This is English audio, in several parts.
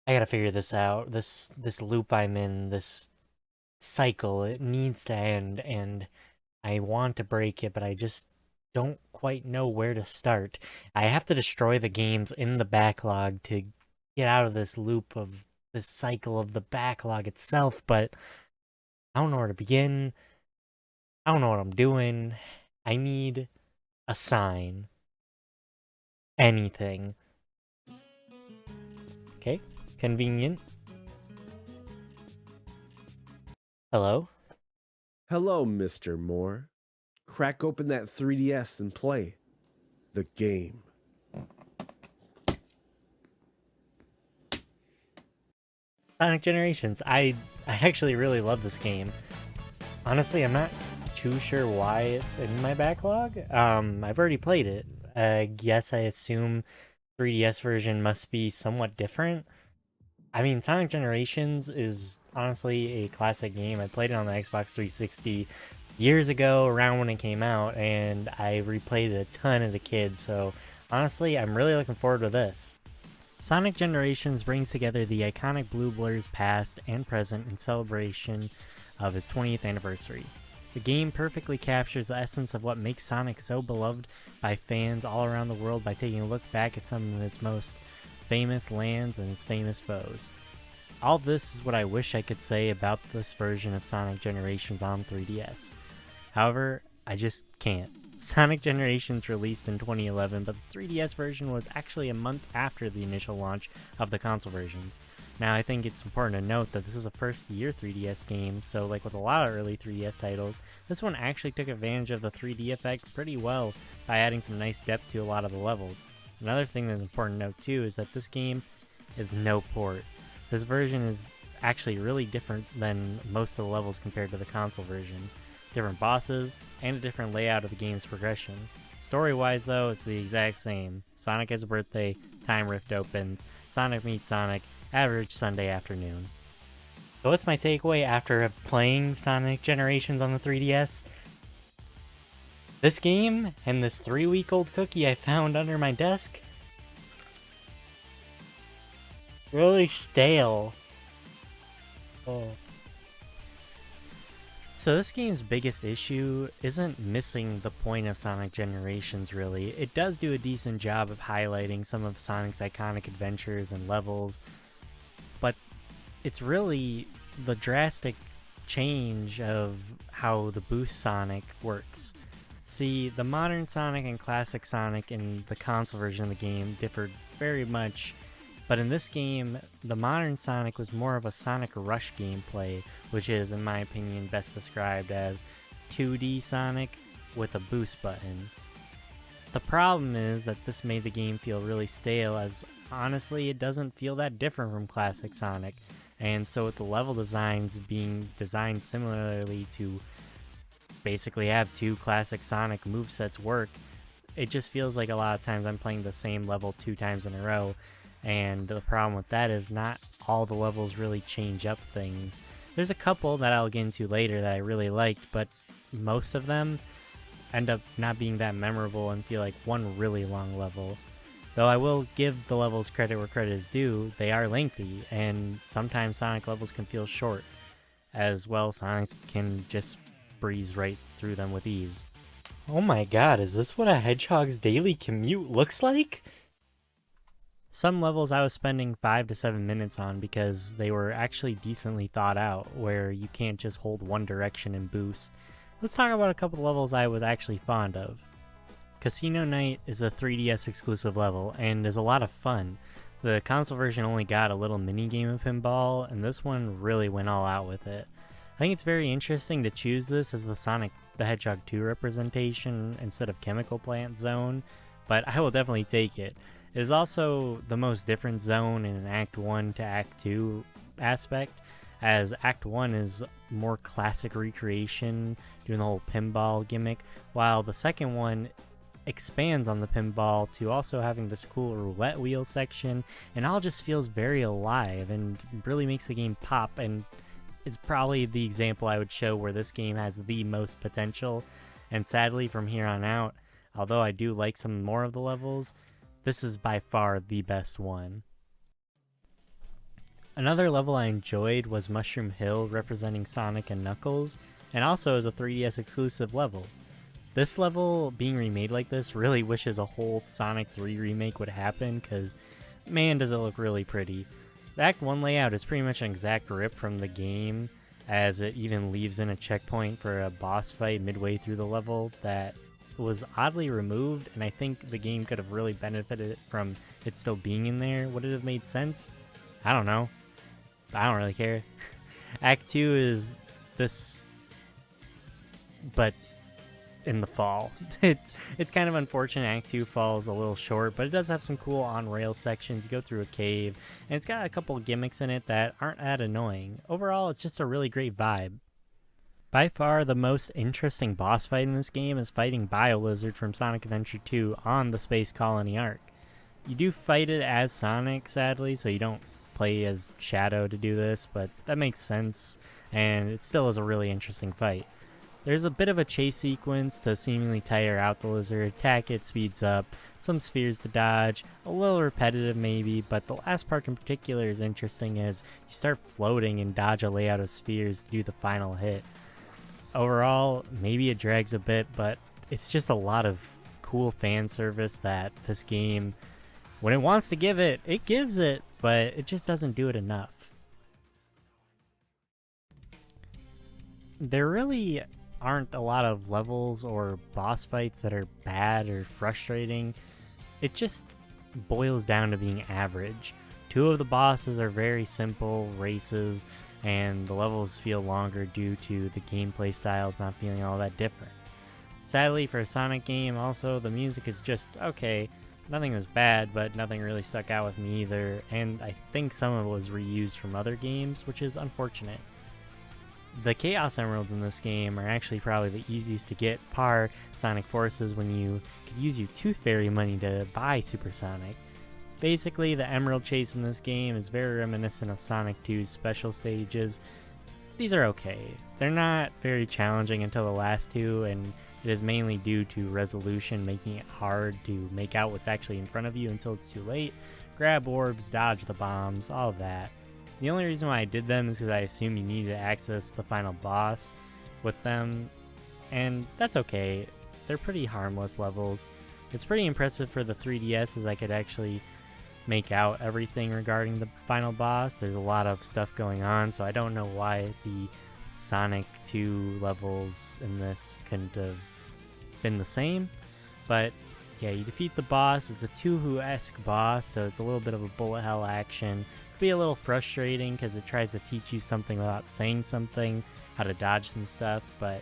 I gotta figure this out. This loop I'm in, this cycle, it needs to end, and I want to break it, but I just don't quite know where to start. I have to destroy the games in the backlog to get out of this loop of this cycle of the backlog itself, but I don't know where to begin. I don't know what I'm doing. I need a sign. Anything. Okay? Convenient. Hello? Hello, Mr. Moore. Crack open that 3DS and play the game. Sonic Generations. I actually really love this game. Honestly, I'm not too sure why it's in my backlog. I've already played it. I guess I assume 3DS version must be somewhat different. I mean, Sonic Generations is honestly a classic game. I played it on the Xbox 360 years ago, around when it came out, and I replayed it a ton as a kid, so honestly, I'm really looking forward to this. Sonic Generations brings together the iconic Blue Blur's past and present in celebration of his 20th anniversary. The game perfectly captures the essence of what makes Sonic so beloved by fans all around the world by taking a look back at some of his most famous lands and his famous foes. All this is what I wish I could say about this version of Sonic Generations on 3DS. However, I just can't. Sonic Generations released in 2011, but the 3DS version was actually a month after the initial launch of the console versions. Now, I think it's important to note that this is a first year 3DS game, so like with a lot of early 3DS titles, this one actually took advantage of the 3D effect pretty well by adding some nice depth to a lot of the levels. Another thing that's important to note too is that this game is no port. This version is actually really different than most of the levels compared to the console version. Different bosses, and a different layout of the game's progression. Story-wise though, it's the exact same. Sonic has a birthday, Time Rift opens, Sonic meets Sonic, average Sunday afternoon. So what's my takeaway after playing Sonic Generations on the 3DS? This game, and this 3-week-old cookie I found under my desk, really stale. Oh. So this game's biggest issue isn't missing the point of Sonic Generations really. It does do a decent job of highlighting some of Sonic's iconic adventures and levels, but it's really the drastic change of how the boost Sonic works. See, the modern Sonic and classic Sonic in the console version of the game differed very much, but in this game, the modern Sonic was more of a Sonic Rush gameplay, which is, in my opinion, best described as 2D Sonic with a boost button. The problem is that this made the game feel really stale, as honestly it doesn't feel that different from classic Sonic, and so with the level designs being designed similarly to basically have two classic Sonic movesets work, it just feels like a lot of times I'm playing the same level 2 times in a row, and the problem with that is not all the levels really change up things. There's a couple that I'll get into later that I really liked, but most of them end up not being that memorable and feel like one really long level. Though I will give the levels credit where credit is due, they are lengthy, and sometimes Sonic levels can feel short. As well, Sonic can just breeze right through them with ease. Oh my god, is this what a hedgehog's daily commute looks like? Some levels I was spending 5 to 7 minutes on because they were actually decently thought out, where you can't just hold one direction and boost. Let's talk about a couple of levels I was actually fond of. Casino Night is a 3DS exclusive level and is a lot of fun. The console version only got a little mini game of pinball, and this one really went all out with it. I think it's very interesting to choose this as the Sonic the Hedgehog 2 representation instead of Chemical Plant Zone, but I will definitely take it. It is also the most different zone in an Act 1 to Act 2 aspect, as Act 1 is more classic recreation, doing the whole pinball gimmick, while the second one expands on the pinball to also having this cool roulette wheel section, and all just feels very alive and really makes the game pop, and is probably the example I would show where this game has the most potential. And sadly, from here on out, although I do like some more of the levels, this is by far the best one. Another level I enjoyed was Mushroom Hill, representing Sonic and Knuckles, and also as a 3DS exclusive level. This level being remade like this really wishes a whole Sonic 3 remake would happen, because man does it look really pretty. The Act 1 layout is pretty much an exact rip from the game, as it even leaves in a checkpoint for a boss fight midway through the level that was oddly removed, and I think the game could have really benefited from it still being in there. Would it have made sense? I don't know. I don't really care. Act 2 is this, but in the fall. It's kind of unfortunate Act 2 falls a little short, but it does have some cool on-rail sections. You go through a cave, and it's got a couple gimmicks in it that aren't that annoying. Overall, it's just a really great vibe. By far, the most interesting boss fight in this game is fighting BioLizard from Sonic Adventure 2 on the Space Colony arc. You do fight it as Sonic, sadly, so you don't play as Shadow to do this, but that makes sense, and it still is a really interesting fight. There's a bit of a chase sequence to seemingly tire out the lizard, attack it speeds up, some spheres to dodge, a little repetitive maybe, but the last part in particular is interesting as you start floating and dodge a layout of spheres to do the final hit. Overall, maybe it drags a bit, but it's just a lot of cool fan service that this game, when it wants to give it, it gives it, but it just doesn't do it enough. There really aren't a lot of levels or boss fights that are bad or frustrating. It just boils down to being average. Two of the bosses are very simple races, and the levels feel longer due to the gameplay styles not feeling all that different. Sadly, for a Sonic game, also, the music is just okay. Nothing was bad, but nothing really stuck out with me either, and I think some of it was reused from other games, which is unfortunate. The Chaos Emeralds in this game are actually probably the easiest to get par Sonic Forces when you could use your Tooth Fairy money to buy Super Sonic. Basically, the Emerald Chase in this game is very reminiscent of Sonic 2's special stages. These are okay. They're not very challenging until the last two, and it is mainly due to resolution making it hard to make out what's actually in front of you until it's too late. Grab orbs, dodge the bombs, all of that. The only reason why I did them is because I assumed you needed to access the final boss with them, and that's okay. They're pretty harmless levels. It's pretty impressive for the 3DS as I could actually make out everything regarding the final boss. There's a lot of stuff going on, so I don't know why the Sonic 2 levels in this couldn't have been the same, but yeah, you defeat the boss. It's a Touhou-esque boss, so it's a little bit of a bullet hell action. It can be a little frustrating because it tries to teach you something without saying something, how to dodge some stuff, but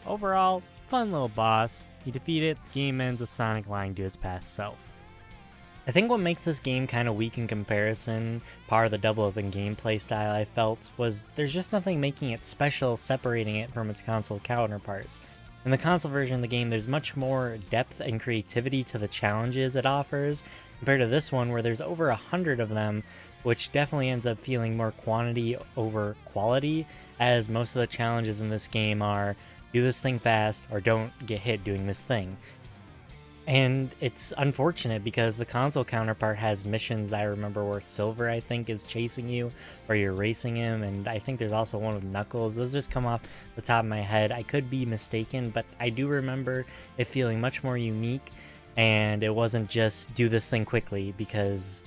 overall, fun little boss. You defeat it, the game ends with Sonic lying to his past self. I think what makes this game kind of weak in comparison, part of the double open gameplay style I felt, was there's just nothing making it special, separating it from its console counterparts. In the console version of the game, there's much more depth and creativity to the challenges it offers, compared to this one where there's over 100 of them, which definitely ends up feeling more quantity over quality, as most of the challenges in this game are do this thing fast or don't get hit doing this thing. And it's unfortunate because the console counterpart has missions I remember where Silver, I think, is chasing you, or you're racing him, and I think there's also one with Knuckles. Those just come off the top of my head. I could be mistaken, but I do remember it feeling much more unique, and it wasn't just do this thing quickly, because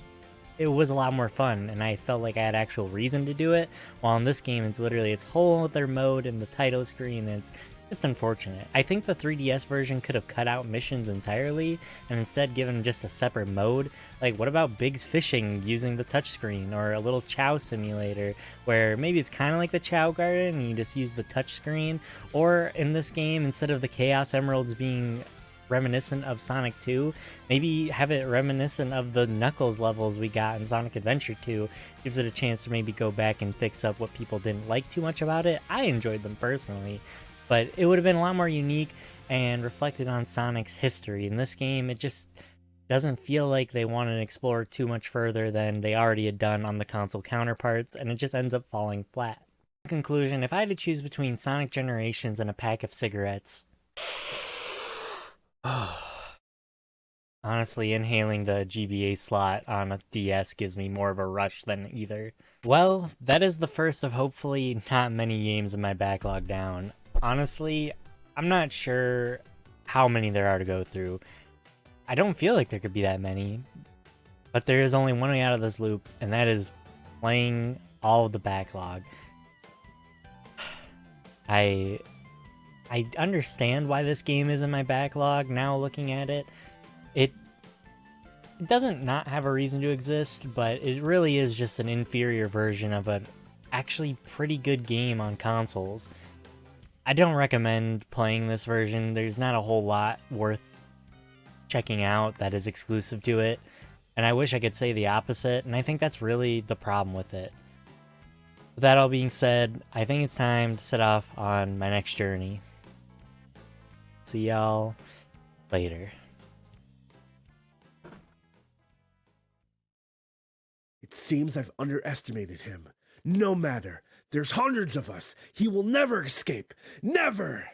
it was a lot more fun, and I felt like I had actual reason to do it, while in this game it's literally its whole other mode in the title screen, and it's just unfortunate. I think the 3DS version could have cut out missions entirely and instead given just a separate mode. Like, what about Big's fishing using the touchscreen, or a little Chow simulator where maybe it's kind of like the Chow Garden and you just use the touchscreen? Or in this game, instead of the Chaos Emeralds being reminiscent of Sonic 2, maybe have it reminiscent of the Knuckles levels we got in Sonic Adventure 2. Gives it a chance to maybe go back and fix up what people didn't like too much about it. I enjoyed them personally, but it would have been a lot more unique and reflected on Sonic's history. In this game, it just doesn't feel like they wanted to explore too much further than they already had done on the console counterparts, and it just ends up falling flat. In conclusion, if I had to choose between Sonic Generations and a pack of cigarettes, Honestly, inhaling the GBA slot on a DS gives me more of a rush than either. Well, that is the first of hopefully not many games in my backlog down. Honestly, I'm not sure how many there are to go through. I don't feel like there could be that many, but there is only one way out of this loop, and that is playing all of the backlog. I I understand why this game is in my backlog now looking at it. It doesn't not have a reason to exist, but it really is just an inferior version of an actually pretty good game on consoles. I don't recommend playing this version. There's not a whole lot worth checking out that is exclusive to it, and I wish I could say the opposite, and I think that's really the problem with it. With that all being said, I think it's time to set off on my next journey. See y'all later. It seems I've underestimated him. No matter. There's hundreds of us. He will never escape. Never!